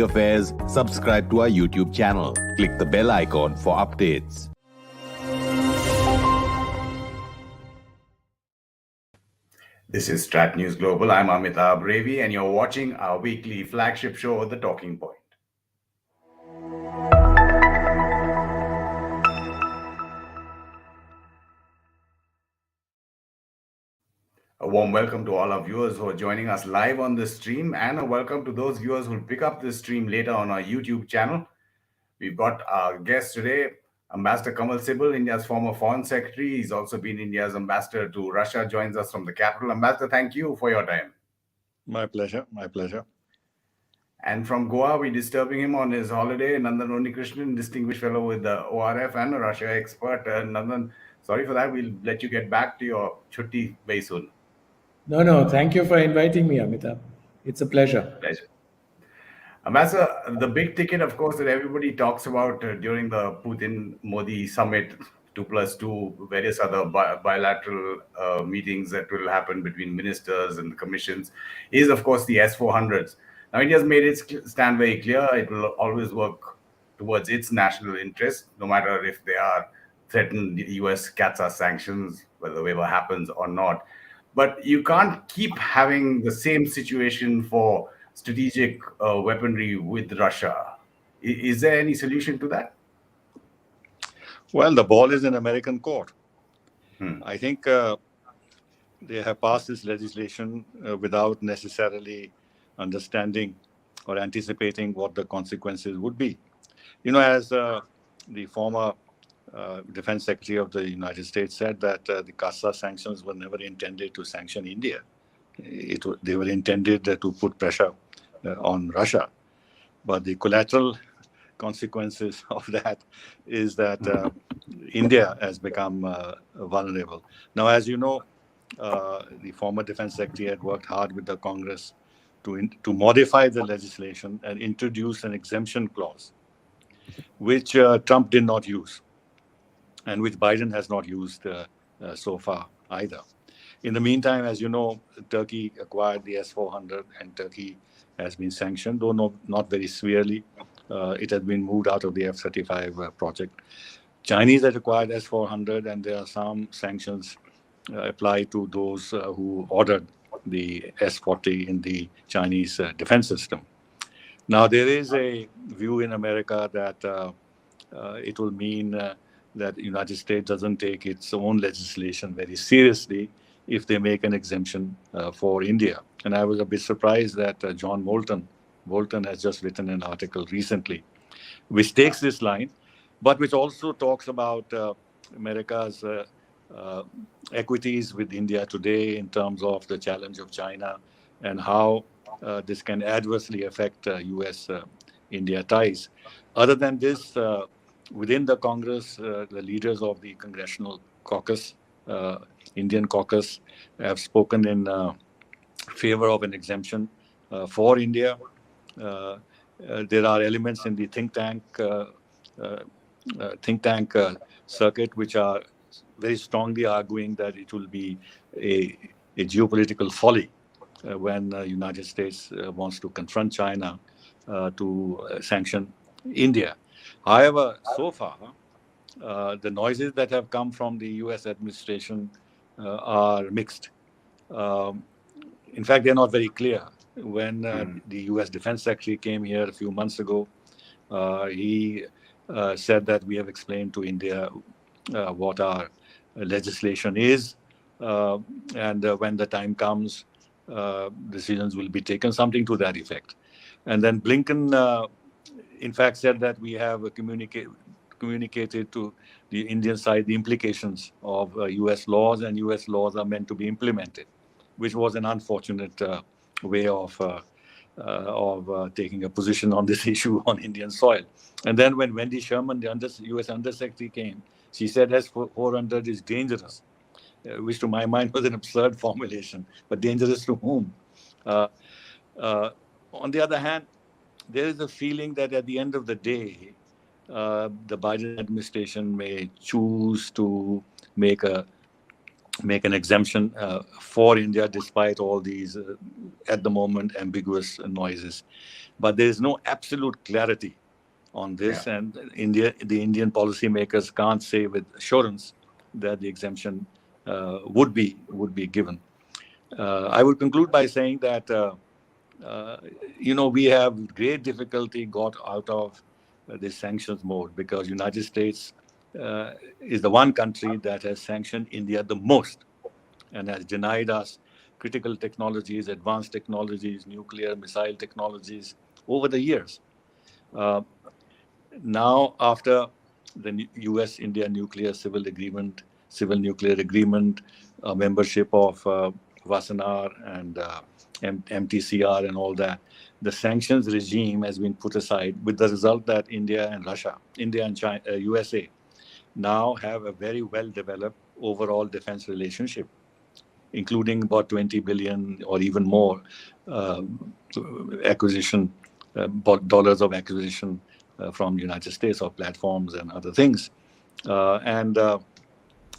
affairs, subscribe to our YouTube channel. Click the bell icon for updates. This is StratNews Global. I'm Amitabh, Revi, and you're watching our weekly flagship show, The Talking Point. A warm welcome to all our viewers who are joining us live on this stream, and a welcome to those viewers who will pick up this stream later on our YouTube channel. We've got our guest today, Ambassador Kanwal Sibal, India's former Foreign Secretary. He's also been India's ambassador to Russia, joins us from the capital. Ambassador, thank you for your time. My pleasure, my pleasure. And from Goa, we're disturbing him on his holiday, Nandan Unnikrishnan, distinguished fellow with the ORF and a Russia expert. Nandan, sorry for that. We'll let you get back to your chutti very soon. No, thank you for inviting me, Amitabh. It's a pleasure. Pleasure. Ambassador, the big ticket, of course, that everybody talks about during the Putin-Modi summit, 2+2, various other bilateral meetings that will happen between ministers and the commissions, is, of course, the S-400s. Now, India's made its stand very clear. It will always work towards its national interest, no matter if they are threatened US CAATSA sanctions, whether the waiver happens or not. But you can't keep having the same situation for strategic weaponry with Russia. Is there any solution to that? Well, the ball is in American court. I think they have passed this legislation without necessarily understanding or anticipating what the consequences would be. You know, as the former Defense Secretary of the United States said that the CAATSA sanctions were never intended to sanction India. They were intended to put pressure on Russia. But the collateral consequences of that is that India has become vulnerable. Now, as you know, the former Defense Secretary had worked hard with the Congress to modify the legislation and introduce an exemption clause, which Trump did not use, and which Biden has not used so far either. In the meantime, as you know, Turkey acquired the S-400 and Turkey has been sanctioned, though not very severely. It has been moved out of the F-35 project. Chinese has acquired S-400 and there are some sanctions applied to those who ordered the S-40 in the Chinese defense system. Now, there is a view in America that it will mean that the United States doesn't take its own legislation very seriously if they make an exemption for India. And I was a bit surprised that John Bolton has just written an article recently, which takes this line, but which also talks about America's equities with India today in terms of the challenge of China and how this can adversely affect US-India ties. Other than this, within the Congress, the leaders of the Congressional Caucus, Indian caucus, have spoken in favor of an exemption for India. There are elements in the think tank circuit which are very strongly arguing that it will be a geopolitical folly when the United States wants to confront China to sanction India. However, so far, the noises that have come from the US administration are mixed. In fact, they're not very clear. When the US Defense Secretary came here a few months ago, he said that we have explained to India what our legislation is, and when the time comes, decisions will be taken, something to that effect. And then Blinken, in fact, said that we have communicated to the Indian side the implications of US laws, and US laws are meant to be implemented, which was an unfortunate way of taking a position on this issue on Indian soil. And then when Wendy Sherman, the US Undersecretary, came, she said S-400 is dangerous, which to my mind was an absurd formulation, but dangerous to whom? On the other hand, there is a feeling that at the end of the day, the Biden administration may choose to make a make an exemption for India, despite all these, at the moment, ambiguous noises. But there is no absolute clarity on this, and the Indian policymakers can't say with assurance that the exemption would be given. I would conclude by saying that we have great difficulty got out of this sanctions mode because United States is the one country that has sanctioned India the most and has denied us critical technologies, advanced technologies, nuclear missile technologies over the years. Now, after the US-India nuclear civil nuclear agreement, membership of Wassenaar and MTCR and all that, the sanctions regime has been put aside with the result that India and China, USA now have a very well-developed overall defense relationship, including about 20 billion or even more dollars of acquisition from the United States of platforms and other things.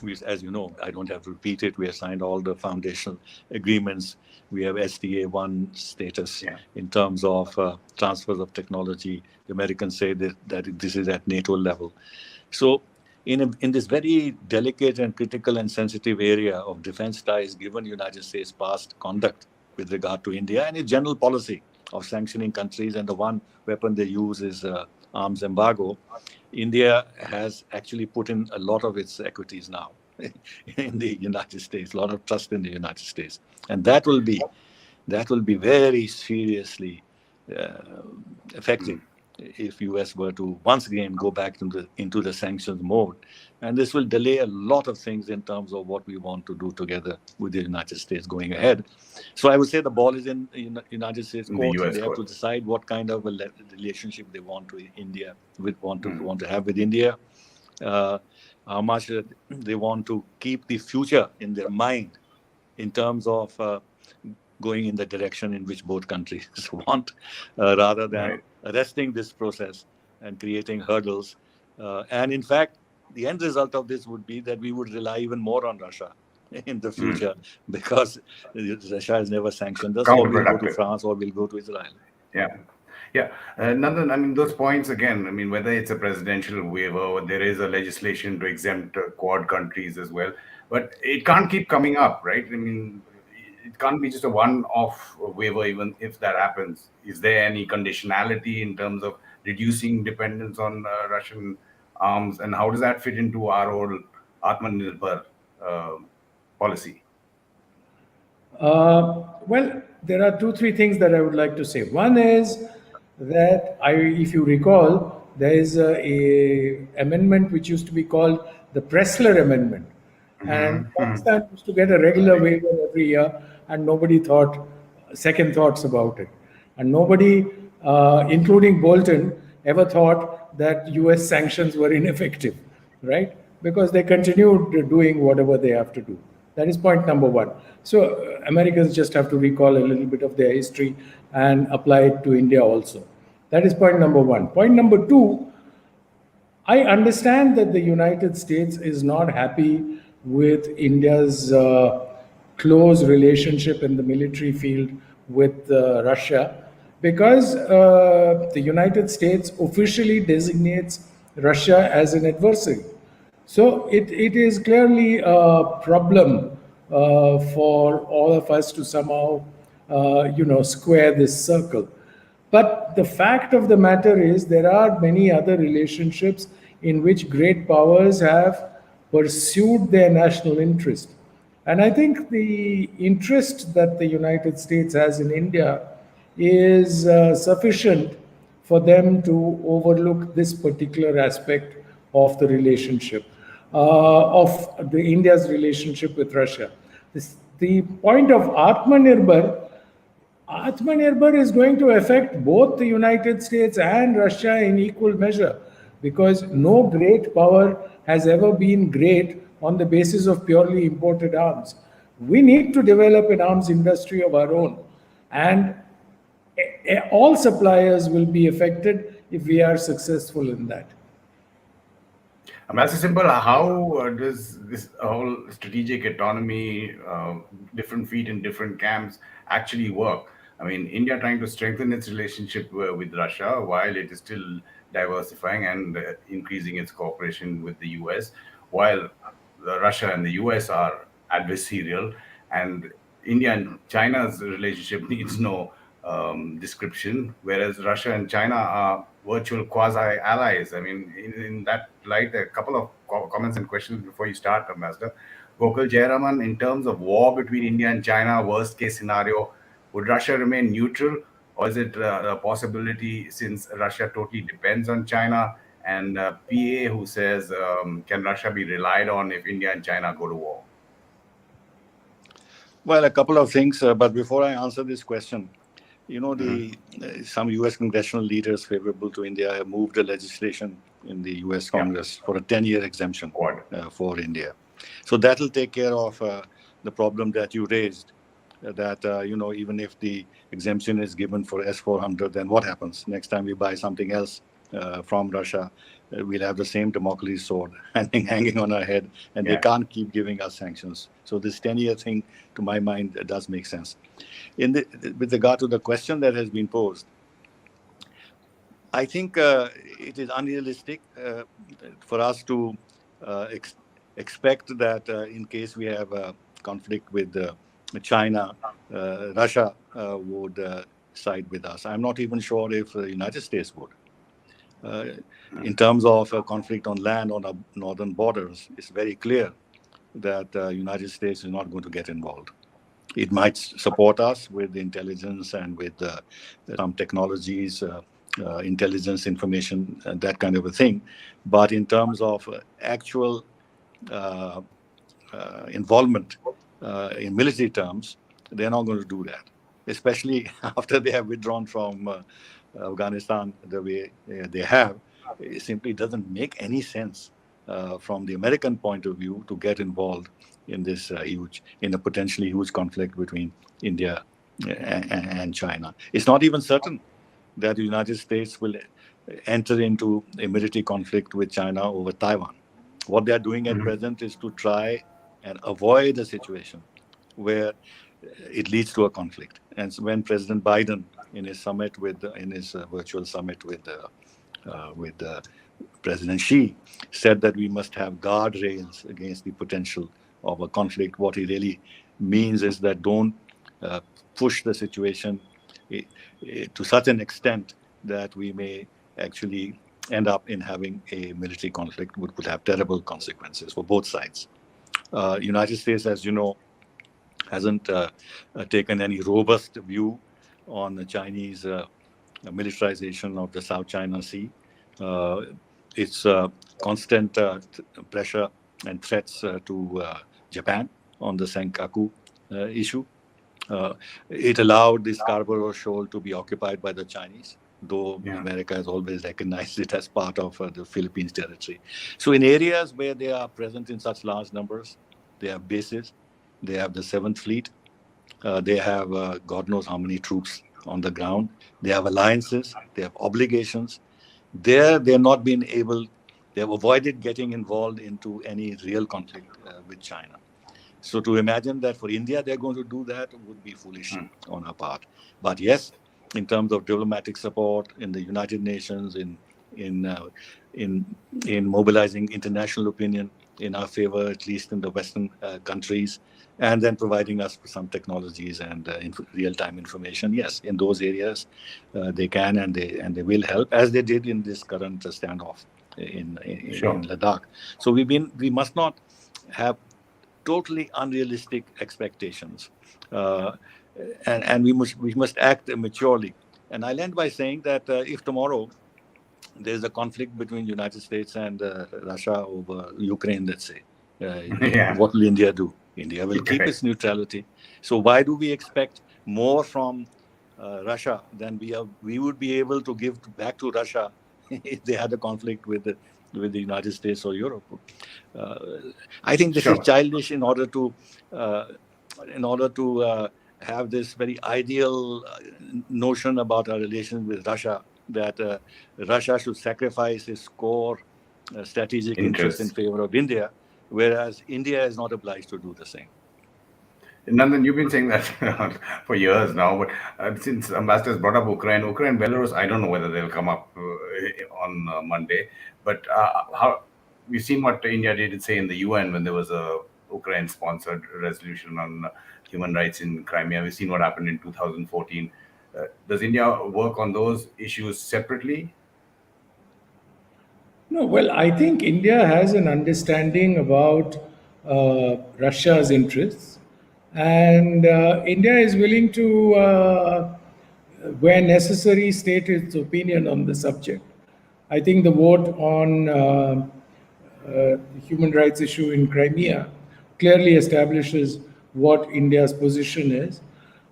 We, as you know, I don't have to repeat it, we have signed all the foundational agreements. We have SDA1 status in terms of transfers of technology. The Americans say that this is at NATO level. So in this very delicate and critical and sensitive area of defense ties, given United States' past conduct with regard to India and its general policy of sanctioning countries, and the one weapon they use is arms embargo, India has actually put in a lot of its equities now in the United States, a lot of trust in the United States. And that will be very seriously affected if US were to once again go back into the sanctions mode. And this will delay a lot of things in terms of what we want to do together with the United States going ahead. So I would say the ball is in the United States court. They have to decide what kind of a relationship they want to want to have with India, how much they want to keep the future in their mind in terms of going in the direction in which both countries want, rather than arresting this process and creating hurdles. And in fact, the end result of this would be that we would rely even more on Russia in the future, because Russia has never sanctioned us, or we'll go to France or we'll go to Israel. Nandan, I mean, those points again, I mean, whether it's a presidential waiver or there is a legislation to exempt Quad countries as well, but it can't keep coming up, right? I mean, it can't be just a one-off waiver, even if that happens. Is there any conditionality in terms of reducing dependence on Russian arms, and how does that fit into our whole Atmanirbhar policy? Well, there are 2-3 things that I would like to say. One is that if you recall, there is a amendment which used to be called the Pressler Amendment. And Pakistan used to get a regular waiver every year, and nobody thought second thoughts about it. And nobody, including Bolton, ever thought that US sanctions were ineffective, right? Because they continued doing whatever they have to do. That is point number one. So Americans just have to recall a little bit of their history and apply it to India also. That is point number one. Point number two, I understand that the United States is not happy with India's close relationship in the military field with Russia, because the United States officially designates Russia as an adversary. So it is clearly a problem for all of us to somehow, square this circle. But the fact of the matter is there are many other relationships in which great powers have pursued their national interest. And I think the interest that the United States has in India is sufficient for them to overlook this particular aspect of the relationship, of the India's relationship with Russia. The point of Atmanirbhar is going to affect both the United States and Russia in equal measure, because no great power has ever been great on the basis of purely imported arms. We need to develop an arms industry of our own, and all suppliers will be affected if we are successful in that. Master Simple, how does this whole strategic autonomy, different feet in different camps, actually work? I mean, India trying to strengthen its relationship with Russia while it is still diversifying and increasing its cooperation with the US, while Russia and the US are adversarial, and India and China's relationship needs no description, whereas Russia and China are virtual quasi allies. I mean, in that light, a couple of comments and questions before you start, Ambassador. Gokul Jayaraman, in terms of war between India and China, worst case scenario, would Russia remain neutral, or is it a possibility since Russia totally depends on China? And PA, who says, can Russia be relied on if India and China go to war? Well, a couple of things, but before I answer this question, some U.S. congressional leaders favorable to India have moved a legislation in the U.S. Congress for a 10-year exemption for India. So that will take care of the problem that you raised, that, even if the exemption is given for S-400, then what happens? Next time we buy something else from Russia, we'll have the same Damocles sword hanging on our head, and they can't keep giving us sanctions. So this 10-year thing, to my mind, does make sense. With regard to the question that has been posed, I think it is unrealistic for us to expect that in case we have a conflict with China, Russia would side with us. I'm not even sure if the United States would. In terms of a conflict on land on our northern borders, it's very clear that the United States is not going to get involved. It might support us with intelligence and with some technologies, intelligence information, and that kind of a thing. But in terms of actual involvement in military terms, they're not going to do that, especially after they have withdrawn from Afghanistan the way they have. It simply doesn't make any sense from the American point of view to get involved in this in a potentially huge conflict between India and China. It's not even certain that the United States will enter into a military conflict with China over Taiwan. What they're doing at present is to try and avoid a situation where it leads to a conflict. And so when President Biden, in his virtual summit with President Xi, said that we must have guardrails against the potential of a conflict, what he really means is that don't push the situation to such an extent that we may actually end up in having a military conflict, which could have terrible consequences for both sides. United States, as you know, hasn't taken any robust view on the Chinese militarization of the South China Sea. It's constant pressure and threats to Japan on the Senkaku issue. It allowed the Scarborough Shoal to be occupied by the Chinese, though America has always recognized it as part of the Philippines territory. So in areas where they are present in such large numbers, they have bases, they have the 7th Fleet, they have God knows how many troops on the ground, they have alliances, they have obligations. They're not been able, they have avoided getting involved into any real conflict with China. So to imagine that for India they're going to do that would be foolish on our part. But yes, in terms of diplomatic support in the United Nations, in mobilizing international opinion in our favor, at least in the Western countries, and then providing us with some technologies and real-time information. Yes, in those areas they can and they will help, as they did in this current standoff in Ladakh. So we must not have totally unrealistic expectations, and we must act maturely. And I'll end by saying that if tomorrow there's a conflict between United States and Russia over Ukraine, let's say, what will India do? India will keep its neutrality. So why do we expect more from Russia than we would be able to give back to Russia if they had a conflict with the United States or Europe? I think this is childish in order to have this very ideal notion about our relations with Russia, that Russia should sacrifice its core strategic interest in favor of India, whereas India is not obliged to do the same. Nandan, you've been saying that for years now, but since Ambassador's brought up Ukraine, Belarus, I don't know whether they'll come up on Monday, but how we've seen what India did say in the UN when there was a Ukraine-sponsored resolution on human rights in Crimea. We've seen what happened in 2014. Does India work on those issues separately? No, well, I think India has an understanding about Russia's interests, and India is willing to, where necessary, state its opinion on the subject. I think the vote on the human rights issue in Crimea clearly establishes what India's position is.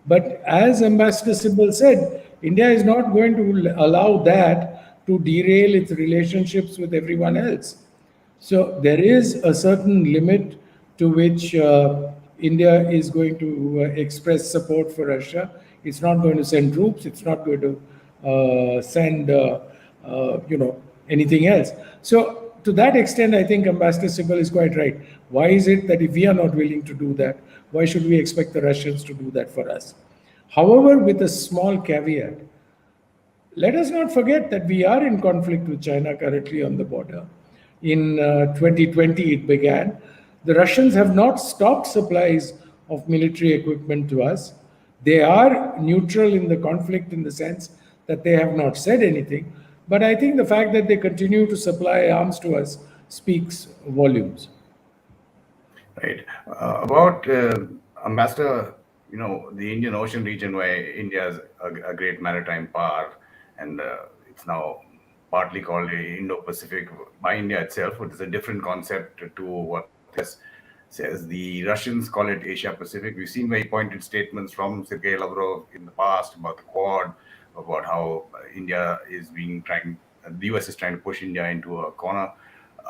But as Ambassador Sibal said, India is not going to allow that to derail its relationships with everyone else. So there is a certain limit to which India is going to express support for Russia. It's not going to send troops. It's not going to send, anything else. So to that extent, I think Ambassador Sibal is quite right. Why is it that if we are not willing to do that, why should we expect the Russians to do that for us? However, with a small caveat, let us not forget that we are in conflict with China currently on the border. In 2020, it began. The Russians have not stopped supplies of military equipment to us. They are neutral in the conflict in the sense that they have not said anything. But I think the fact that they continue to supply arms to us speaks volumes. Right. About Ambassador, the Indian Ocean region, where India is a great maritime power, and it's now partly called the Indo-Pacific by India itself, but it's a different concept to what this says. The Russians call it Asia-Pacific. We've seen very pointed statements from Sergei Lavrov in the past about the Quad, about how the US is trying to push India into a corner.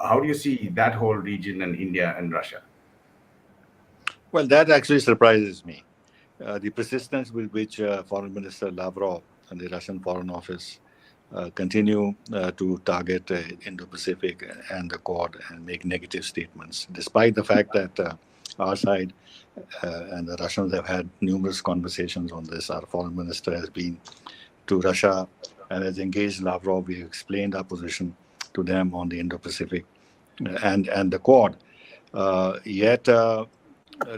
How do you see that whole region and India and Russia? Well, that actually surprises me. The persistence with which Foreign Minister Lavrov and the Russian Foreign Office continue to target Indo-Pacific and the Quad and make negative statements, despite the fact that our side and the Russians have had numerous conversations on this. Our Foreign Minister has been to Russia and has engaged Lavrov. We explained our position to them on the Indo-Pacific and the Quad. Yet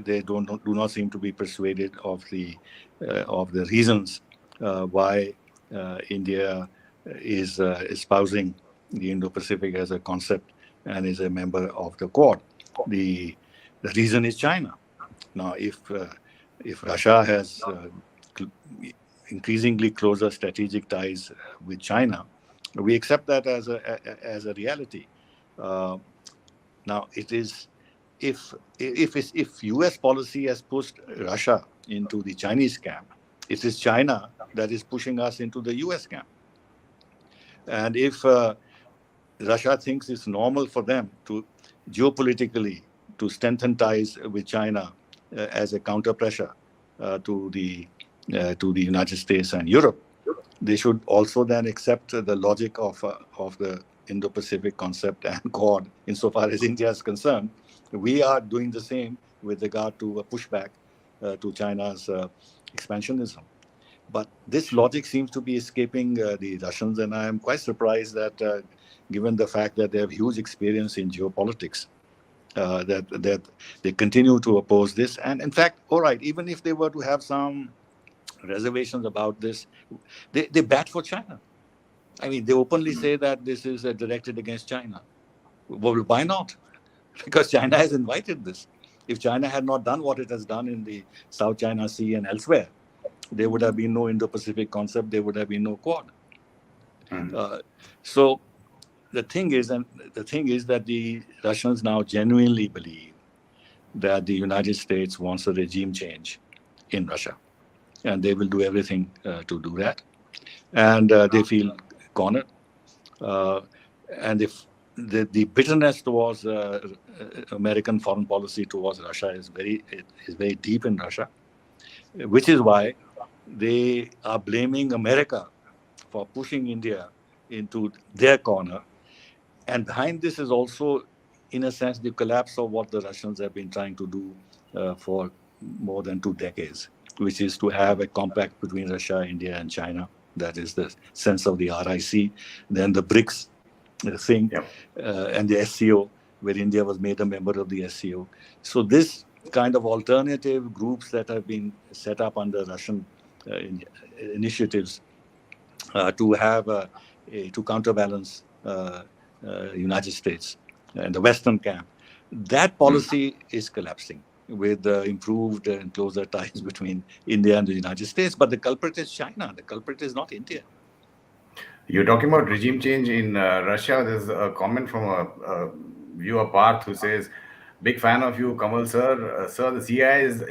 they do not seem to be persuaded of the reasons why India is espousing the Indo-Pacific as a concept and is a member of the Quad. The reason is China. Now, if Russia has increasingly closer strategic ties with China, we accept that as a reality. Now, it is if U.S. policy has pushed Russia into the Chinese camp, it is China that is pushing us into the U.S. camp. And if Russia thinks it's normal for them to geopolitically to strengthen ties with China as a counter pressure to the United States and Europe, they should also then accept the logic of the Indo-Pacific concept and Quad insofar as India is concerned. We are doing the same with regard to a pushback to China's expansionism. But this logic seems to be escaping the Russians, and I am quite surprised that, given the fact that they have huge experience in geopolitics, that they continue to oppose this. And in fact, all right, even if they were to have some reservations about this, they bat for China. I mean, they openly say that this is directed against China. Well, why not? Because China has invited this. If China had not done what it has done in the South China Sea and elsewhere, there would have been no Indo-Pacific concept, there would have been no Quad. So the thing is that the Russians now genuinely believe that the United States wants a regime change in Russia, and they will do everything to do that. And they feel cornered. And if the bitterness towards American foreign policy towards Russia is very deep in Russia, which is why they are blaming America for pushing India into their corner, And behind this is also, in a sense, the collapse of what the Russians have been trying to do for more than 2 decades, which is to have a compact between Russia, India, and China. That is the sense of the RIC. Then the BRICS thing, and the SCO, where India was made a member of the SCO. So this kind of alternative groups that have been set up under Russian initiatives to have to counterbalance United States and the Western camp, that policy is collapsing with improved and closer ties between India and the United States. But the culprit is China. The culprit is not India. You're talking about regime change in Russia. There's a comment from a viewer, Parth, who says, big fan of you, Kanwal sir. Sir, the CIA is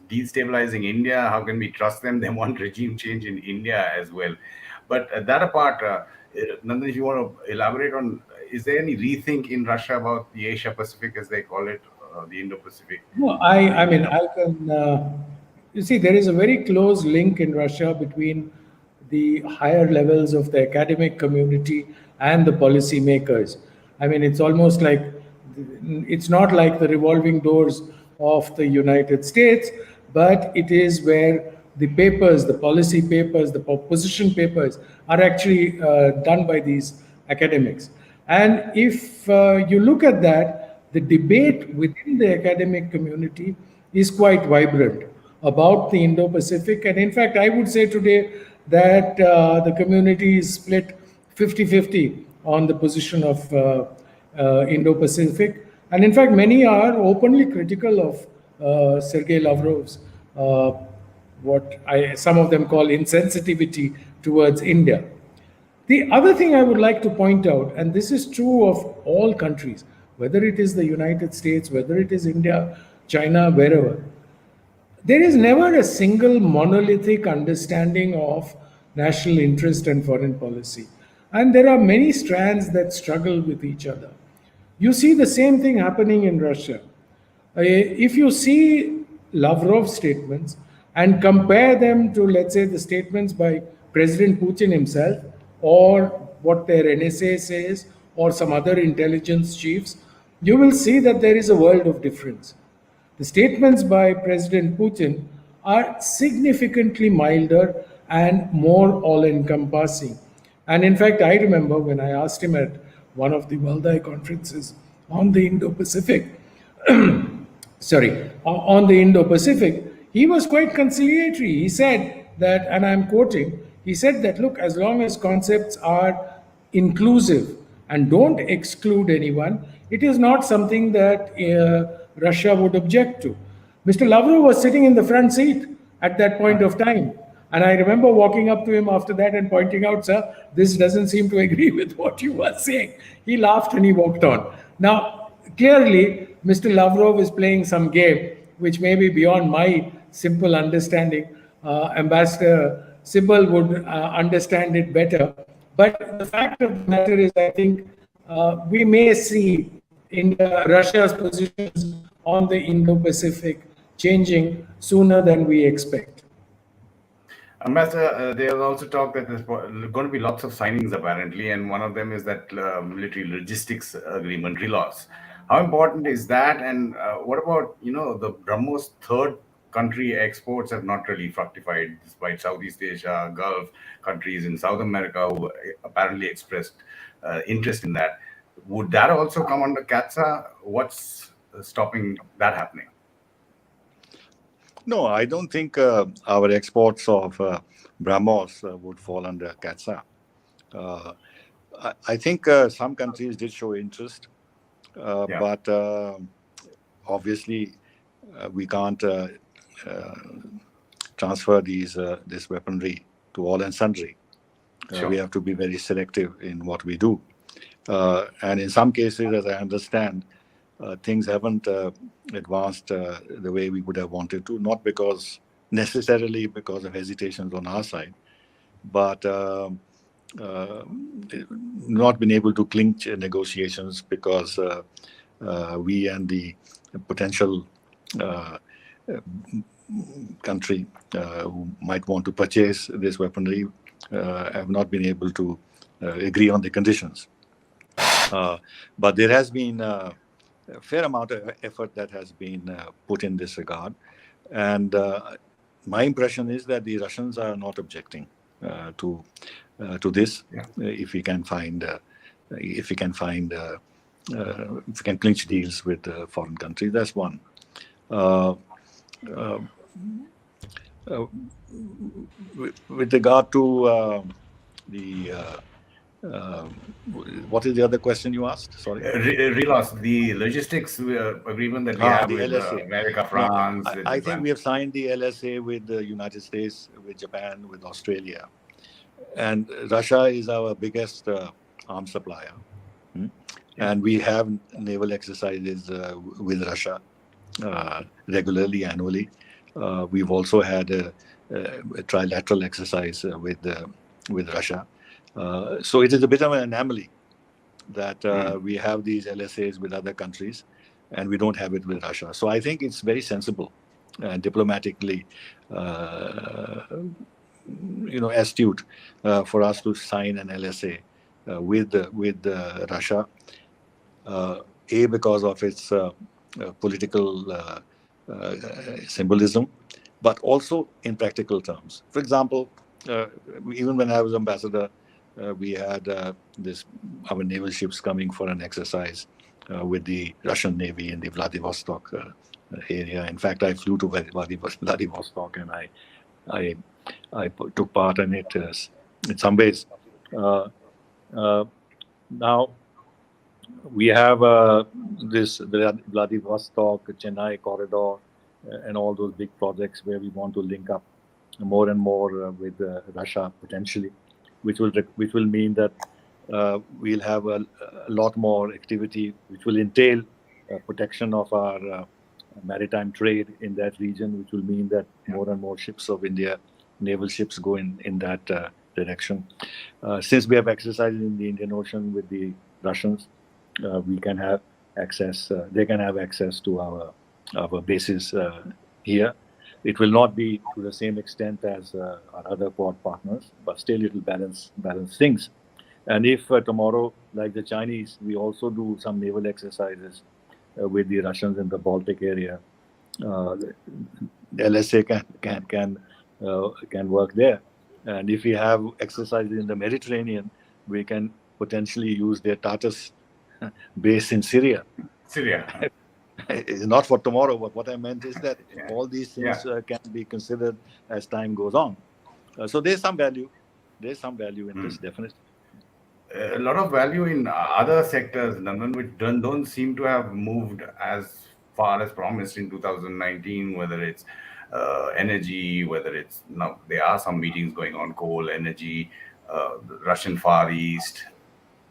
destabilizing India. How can we trust them? They want regime change in India as well. But that apart, Nandan, if you want to elaborate on, is there any rethink in Russia about the Asia-Pacific, as they call it, the Indo-Pacific? No, I mean, I can, you see, there is a very close link in Russia between the higher levels of the academic community and the policymakers. I mean, it's almost like, it's not like the revolving doors of the United States, but it is where the papers, the policy papers, the position papers are actually done by these academics. And if you look at that, the debate within the academic community is quite vibrant about the Indo-Pacific. And in fact, I would say today that the community is split 50-50 on the position of Indo-Pacific. And in fact, many are openly critical of Sergei Lavrov's what some of them call insensitivity towards India. The other thing I would like to point out, and this is true of all countries, whether it is the United States, whether it is India, China, wherever, there is never a single monolithic understanding of national interest and foreign policy. And there are many strands that struggle with each other. You see the same thing happening in Russia. If you see Lavrov's statements and compare them to, let's say, the statements by President Putin himself, or what their NSA says, or some other intelligence chiefs, you will see that there is a world of difference. The statements by President Putin are significantly milder and more all-encompassing. And in fact, I remember when I asked him at one of the Valdai conferences on the Indo-Pacific, on the Indo-Pacific, he was quite conciliatory. He said that, and I'm quoting, he said that, look, as long as concepts are inclusive and don't exclude anyone, it is not something that Russia would object to. Mr. Lavrov was sitting in the front seat at that point of time. And I remember walking up to him after that and pointing out, sir, this doesn't seem to agree with what you were saying. He laughed and he walked on. Now, clearly, Mr. Lavrov is playing some game, which may be beyond my simple understanding. Ambassador Sibal would understand it better. But the fact of the matter is, I think we may see Russia's positions on the Indo-Pacific changing sooner than we expect. Ambassador, there was also talk that there's going to be lots of signings apparently, and one of them is that military logistics agreement, RELOS. How important is that? And what about, the BrahMos third country exports have not really fructified, despite Southeast Asia, Gulf countries in South America who apparently expressed interest in that. Would that also come under CAATSA? What's stopping that happening? No, I don't think our exports of BrahMos would fall under CAATSA. I think some countries did show interest, but obviously we can't transfer this weaponry to all and sundry. Sure. We have to be very selective in what we do. And in some cases, as I understand, things haven't advanced the way we would have wanted to, not necessarily because of hesitations on our side, but not been able to clinch negotiations because we and the potential country who might want to purchase this weaponry have not been able to agree on the conditions. But there has been a fair amount of effort that has been put in this regard. And my impression is that the Russians are not objecting to this. If we can clinch deals with foreign countries, that's one. With regard to what is the other question you asked? Sorry. RELOS, the logistics agreement that we have with America, France. No, I think we have signed the LSA with the United States, with Japan, with Australia. And Russia is our biggest arms supplier. And we have naval exercises with Russia regularly, annually. We've also had a trilateral exercise with Russia. So it is a bit of an anomaly that we have these LSAs with other countries and we don't have it with Russia. So I think it's very sensible and diplomatically astute for us to sign an LSA with Russia, because of its political symbolism, but also in practical terms. For example, even when I was ambassador, we had our naval ships coming for an exercise with the Russian Navy in the Vladivostok area. In fact, I flew to Vladivostok and I took part in it in some ways. Now, we have this Vladivostok, Chennai corridor, and all those big projects where we want to link up more and more with Russia potentially, which will mean that we'll have a lot more activity, which will entail protection of our maritime trade in that region, which will mean that more and more ships of India, naval ships, go in that direction. Since we have exercises in the Indian Ocean with the Russians, we can have access. They can have access to our bases here. It will not be to the same extent as our other Quad partners, but still it will balance things. And if tomorrow, like the Chinese, we also do some naval exercises with the Russians in the Baltic area, the LSA can work there. And if we have exercises in the Mediterranean, we can potentially use their Tartus base in Syria. It's not for tomorrow, but what I meant is that all these things can be considered as time goes on. So there's some value. There's some value in this, definitely. A lot of value in other sectors, Nandan, which don't seem to have moved as far as promised in 2019, whether it's energy, whether it's, now there are some meetings going on, coal, energy, the Russian Far East.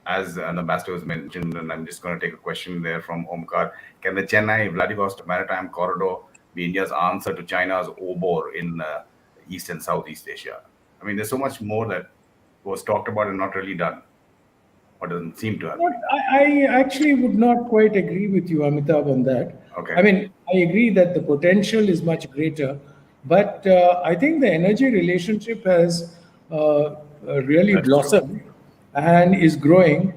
As an ambassador was mentioned, and I'm just going to take a question there from Omkar. Can the Chennai-Vladivostok maritime corridor be India's answer to China's OBOR in East and Southeast Asia? I mean, there's so much more that was talked about and not really done, or doesn't seem to have been. I actually would not quite agree with you, Amitabh, on that. Okay. I mean, I agree that the potential is much greater, but I think the energy relationship has really blossomed and is growing.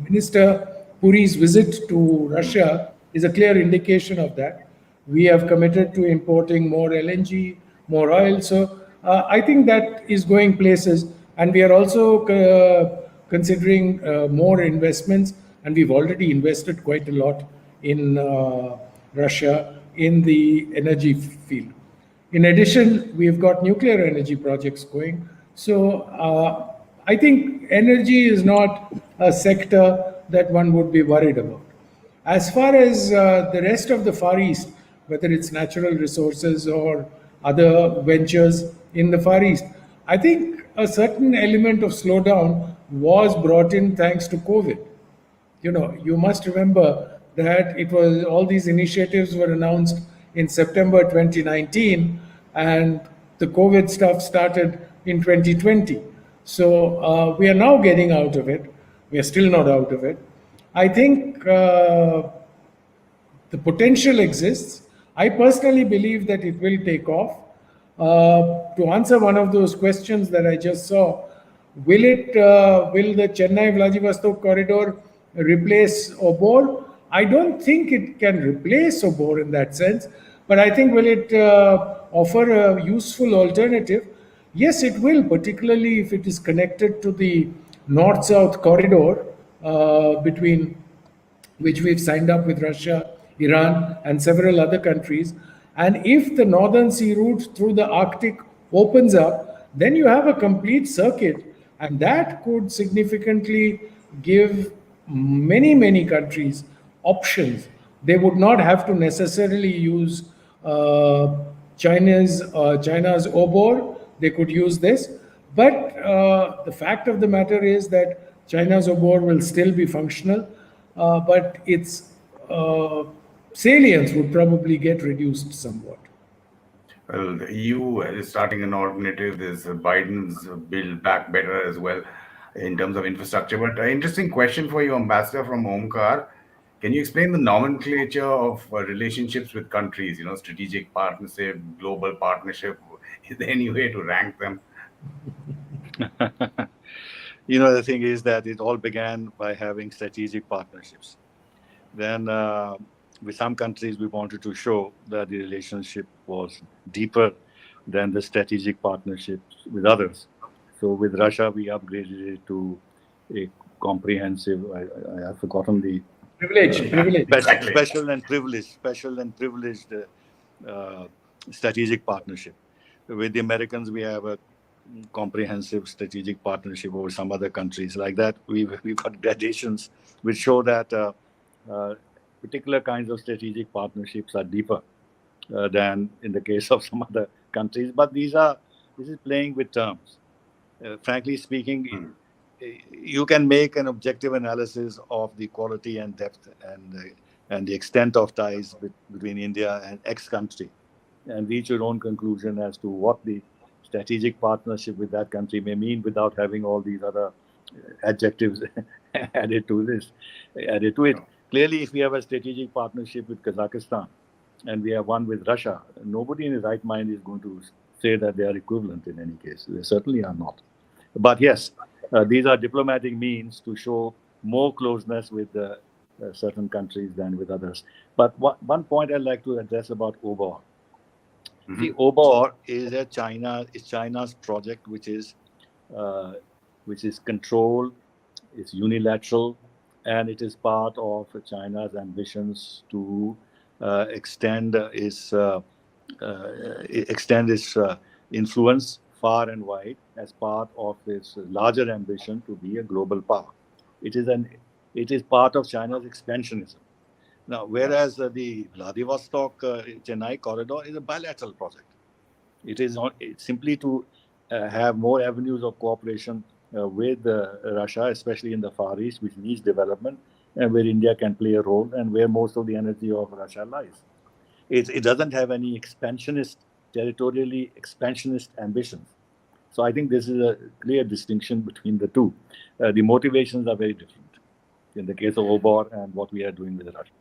Minister Puri's visit to Russia is a clear indication of that. We have committed to importing more LNG, more oil. So I think that is going places. And we are also considering more investments. And we've already invested quite a lot in Russia in the energy field. In addition, we've got nuclear energy projects going. So I think energy is not a sector that one would be worried about. As far as the rest of the Far East, whether it's natural resources or other ventures in the Far East, I think a certain element of slowdown was brought in thanks to COVID. You know, you must remember that it was all these initiatives were announced in September 2019, and the COVID stuff started in 2020. So we are now getting out of it. We are still not out of it. I think the potential exists. I personally believe that it will take off. To answer one of those questions that I just saw, Will the Chennai-Vladivostok corridor replace Obor? I don't think it can replace Obor in that sense, but I think will it offer a useful alternative? Yes, it will, particularly if it is connected to the north-south corridor between which we've signed up with Russia, Iran, and several other countries. And if the Northern Sea route through the Arctic opens up, then you have a complete circuit, and that could significantly give many, many countries options. They would not have to necessarily use China's Obor. They could use this, but the fact of the matter is that China's Obor will still be functional, but its salience would probably get reduced somewhat. Well, the EU is starting an alternative. There's Biden's Build Back Better as well in terms of infrastructure. But an interesting question for you, Ambassador, from Omkar. Can you explain the nomenclature of relationships with countries? Strategic partnership, global partnership. Is there any way to rank them? The thing is that it all began by having strategic partnerships. Then with some countries, we wanted to show that the relationship was deeper than the strategic partnerships with others. So with Russia, we upgraded it to a comprehensive, I have forgotten the... Privilege. Special and privileged strategic partnership. With the Americans, we have a comprehensive strategic partnership over some other countries. Like that, we've got gradations which show that particular kinds of strategic partnerships are deeper than in the case of some other countries. But this is playing with terms. Frankly speaking, you can make an objective analysis of the quality and depth and the extent of ties between India and X country, and reach your own conclusion as to what the strategic partnership with that country may mean without having all these other adjectives added to it. Clearly, if we have a strategic partnership with Kazakhstan and we have one with Russia, nobody in his right mind is going to say that they are equivalent in any case. They certainly are not. But yes, these are diplomatic means to show more closeness with certain countries than with others. But one point I'd like to address about OBOR. The OBOR is China's project, which is controlled, it's unilateral, and it is part of China's ambitions to extend its influence far and wide as part of its larger ambition to be a global power. It is part of China's expansionism. Now, whereas the Vladivostok-Chennai corridor is a bilateral project. It's simply to have more avenues of cooperation with Russia, especially in the Far East, which needs development, and where India can play a role, and where most of the energy of Russia lies. It doesn't have any territorially expansionist ambitions. So I think this is a clear distinction between the two. The motivations are very different in the case of OBOR and what we are doing with Russia.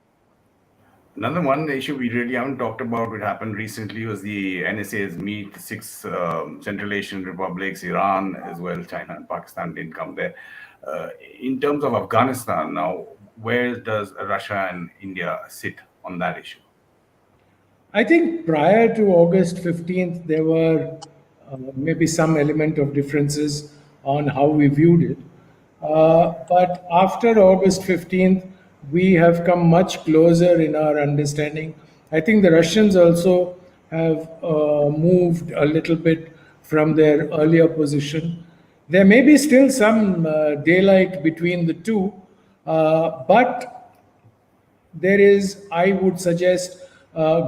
Another one issue we really haven't talked about, what happened recently, was the NSA's meet 6 Central Asian republics, Iran as well, China and Pakistan didn't come there. In terms of Afghanistan now, where does Russia and India sit on that issue? I think prior to August 15th, there were maybe some element of differences on how we viewed it. But after August 15th, we have come much closer in our understanding. I think the Russians also have moved a little bit from their earlier position. There may be still some daylight between the two, but there is, I would suggest,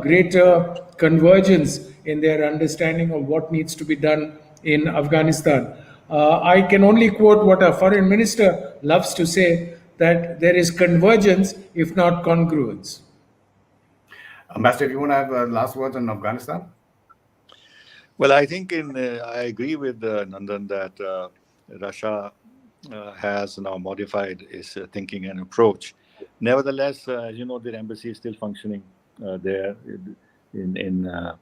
greater convergence in their understanding of what needs to be done in Afghanistan. I can only quote what our foreign minister loves to say, that there is convergence, if not congruence. Ambassador, if you want to have last words on Afghanistan? Well, I think I agree with Nandan that Russia has now modified its thinking and approach. Nevertheless, as you know, their embassy is still functioning there in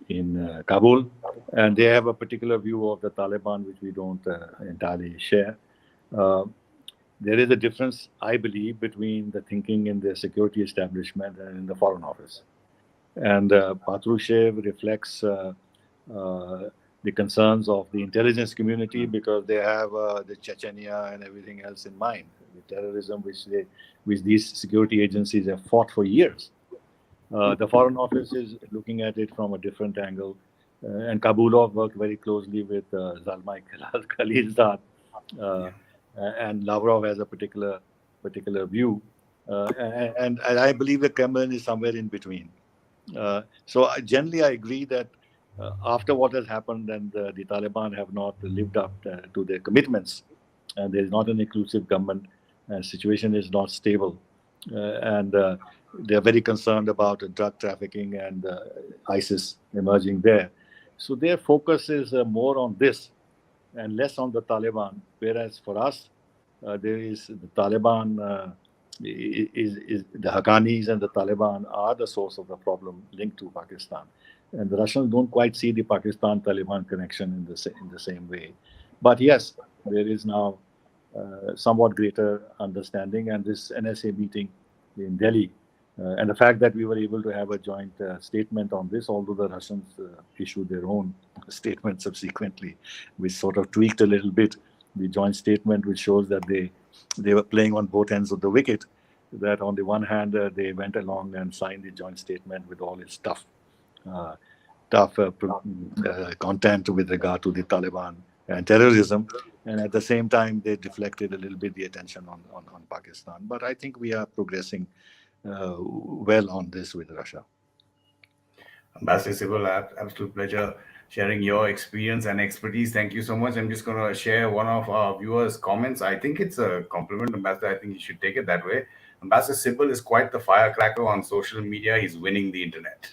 in Kabul, and they have a particular view of the Taliban which we don't entirely share. There is a difference, I believe, between the thinking in the security establishment and in the Foreign Office. And Patrushev reflects the concerns of the intelligence community because they have the Chechnya and everything else in mind, the terrorism which these security agencies have fought for years. The Foreign Office is looking at it from a different angle, and Kabulov worked very closely with Zalmay Khalilzad, and Lavrov has a particular view, and I believe the Kremlin is somewhere in between. So generally, I agree that after what has happened and the Taliban have not lived up to their commitments, and there is not an inclusive government, and situation is not stable, and they are very concerned about drug trafficking and ISIS emerging there. So their focus is more on this and less on the Taliban. Whereas for us, there is the Taliban, is the Haqqanis and the Taliban are the source of the problem linked to Pakistan. And the Russians don't quite see the Pakistan-Taliban connection in the same way. But yes, there is now somewhat greater understanding, and this NSA meeting in Delhi, and the fact that we were able to have a joint statement on this, although the Russians issued their own statement subsequently, which sort of tweaked a little bit the joint statement, which shows that they were playing on both ends of the wicket, that on the one hand, they went along and signed the joint statement with all its tough content with regard to the Taliban and terrorism, and at the same time, they deflected a little bit the attention on Pakistan. But I think we are progressing well on this with Russia. Ambassador Sibal, absolute pleasure sharing your experience and expertise. Thank you so much. I'm just going to share one of our viewers' comments. I think it's a compliment, Ambassador. I think you should take it that way. Ambassador Sibal is quite the firecracker on social media. He's winning the internet.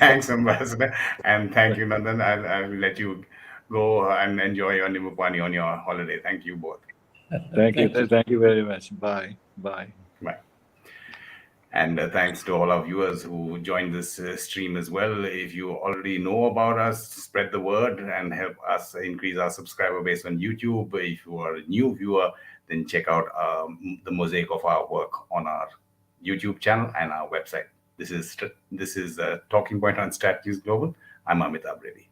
Thanks, Ambassador. And thank you, Nandan. I'll let you go and enjoy your Nimupani on your holiday. Thank you both. Thank you very much. Bye. Bye. And thanks to all our viewers who joined this stream as well. If you already know about us, spread the word and help us increase our subscriber base on YouTube. If you are a new viewer, then check out the mosaic of our work on our YouTube channel and our website. This is Talking Point on StratNews Global. I'm Amitabh Revi.